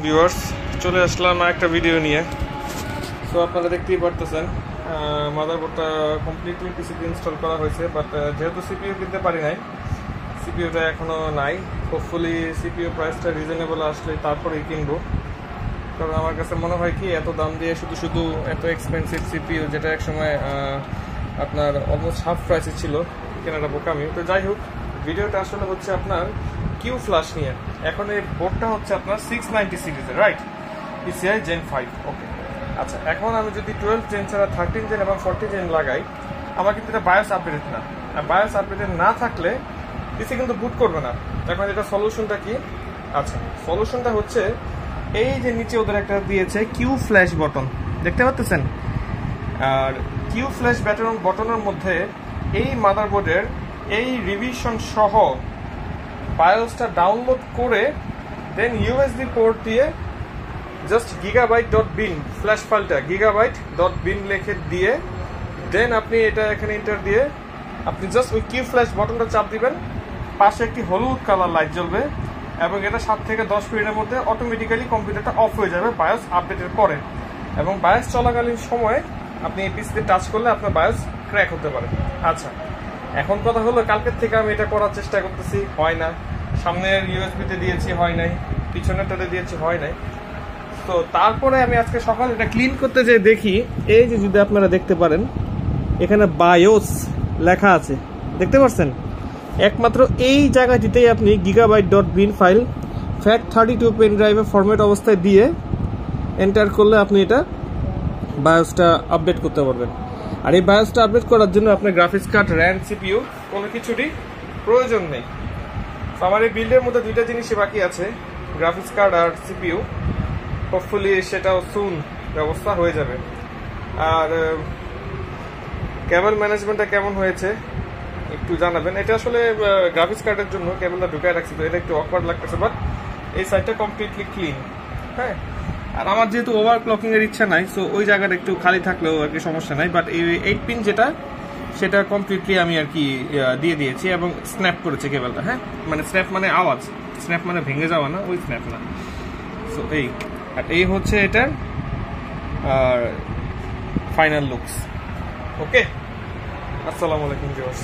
Viewers চলে আসলাম একটা video নিয়ে। তো আপনারা দেখতেই পারতেছেন মাদারবোর্ডটা কমপ্লিটলি পিসিতে ইনস্টল করা হয়েছে, বাট যেহেতু সিপিইউ কিনতে পারি নাই, সিপিইউটা এখনও নাই। হোপফুলি সিপিইউ প্রাইসটা রিজনেবল আসলে তারপরেই কিনবো, কারণ আমার কাছে মনে হয় কি এত দাম দিয়ে শুধু শুধু এত এক্সপেন্সিভ সিপিইউ, যেটা একসময় আপনার অলমোস্ট হাফ প্রাইসে ছিল, কেনাটা বোকামি। তো যাই হোক, ভিডিওটা আসলে হচ্ছে আপনার কিউ ফ্ল্যাশ নিয়ে। এখন এই বোর্ডটা হচ্ছে আপনার 690 সিরিজের, রাইট? PCI Gen 5। ওকে, আচ্ছা, এখন আমি যদি 12 জেন ছাড়া 13 জেন এবং 40 জেন লাগাই, আমার কিন্তু এটা বায়োস আপডেটেড না। আর বায়োস আপডেটেড না থাকলে পিসি কিন্তু বুট করবে না। এখন এটা সলিউশনটা কি? আচ্ছা, সলিউশনটা হচ্ছে এই যে নিচে ওদের একটা দিয়েছে কিউ ফ্ল্যাশ বটন, দেখতে পাচ্ছেন? আর কিউ ফ্ল্যাশ বটনের মধ্যে এই মাদারবোর্ডের এই রিভিশন সহ বায়োসটা ডাউনলোড করে দেন ইউএসবি পোর্ট দিয়ে জাস্ট gigabyte.bin ফ্ল্যাশ ফাইলটা gigabyte.bin লিখে দিয়ে দেন আপনি এটা এখানে এন্টার দিয়ে আপনি জাস্ট ওই কিউ ফ্ল্যাশ বটনটা চাপ দিবেন, পাশে একটি হলুদ কালার লাইট জ্বলবে এবং এটা 7 থেকে 10 মিনিটের মধ্যে অটোমেটিক্যালি কম্পিউটারটা অফ হয়ে যাবে বায়োস আপডেটের পরে। এবং বায়োস চলাকালীন সময়ে আপনি এই পিসিতে টাচ করলে আপনার বায়োস ক্র্যাক হতে পারে। আচ্ছা, এখন কথা হলো, কালকের থেকে আমি এটা করার চেষ্টা করতেছি, হয় না। সামনের ইউএসবিতে দিয়েছি, হয় নাই। পিছনেরটাতে দিয়েছি, হয় নাই। তো তারপরে আমি আজকে সকালে এটা ক্লিন করতে যেয়ে দেখি, এই যে যদি আপনারা দেখতে পারেন এখানে বায়োস লেখা আছে, দেখতে পাচ্ছেন? একমাত্র এই জায়গাটিতেই আপনি gigabyte.bin ফাইল FAT32 পেন ড্রাইভে ফরম্যাট অবস্থায় দিয়ে এন্টার করলে আপনি এটা বায়োসটা আপডেট করতে পারবেন। আর এই বায়োসটা আপডেট করার জন্য আপনার গ্রাফিক্স কার্ড, র্যাম, সিপিইউ কোনো কিছুরই প্রয়োজন নেই। তো আমার এই বিল্ডের মধ্যে দুইটা জিনিসই বাকি আছে, গ্রাফিক্স কার্ড আর সিপিইউ। হোপফুলি সেটাও সুন ব্যবস্থা হয়ে যাবে। আর কেবল ম্যানেজমেন্টটা কেমন হয়েছে একটু জানাবেন। এটা আসলে গ্রাফিক্স কার্ডের জন্য কেবলটা ঢুকায় রাখছি, তো এটা একটু অকওয়ার্ড লাগতেছে, বাট এই সাইডটা কমপ্লিটলি ক্লিন। হ্যাঁ, আর আমার যেহেতু ওভারক্লকিং এর ইচ্ছা নাই, সো ওই জায়গাটা একটু খালি থাকলেও আর কি সমস্যা নাই। বাট এই 8 পিন যেটা, সেটা কমপ্লিটলি আমি আর কি দিয়ে দিয়েছি এবং স্ন্যাপ করেছে কেবলটা। হ্যাঁ, মানে স্ন্যাপ মানে আওয়াজ, স্ন্যাপ মানে ভেঙে যাওয়া না, ওই স্ন্যাপ না। সো এই হচ্ছে এটার আর ফাইনাল লুকস। ওকে, আসসালামু আলাইকুম ভিউয়ার্স।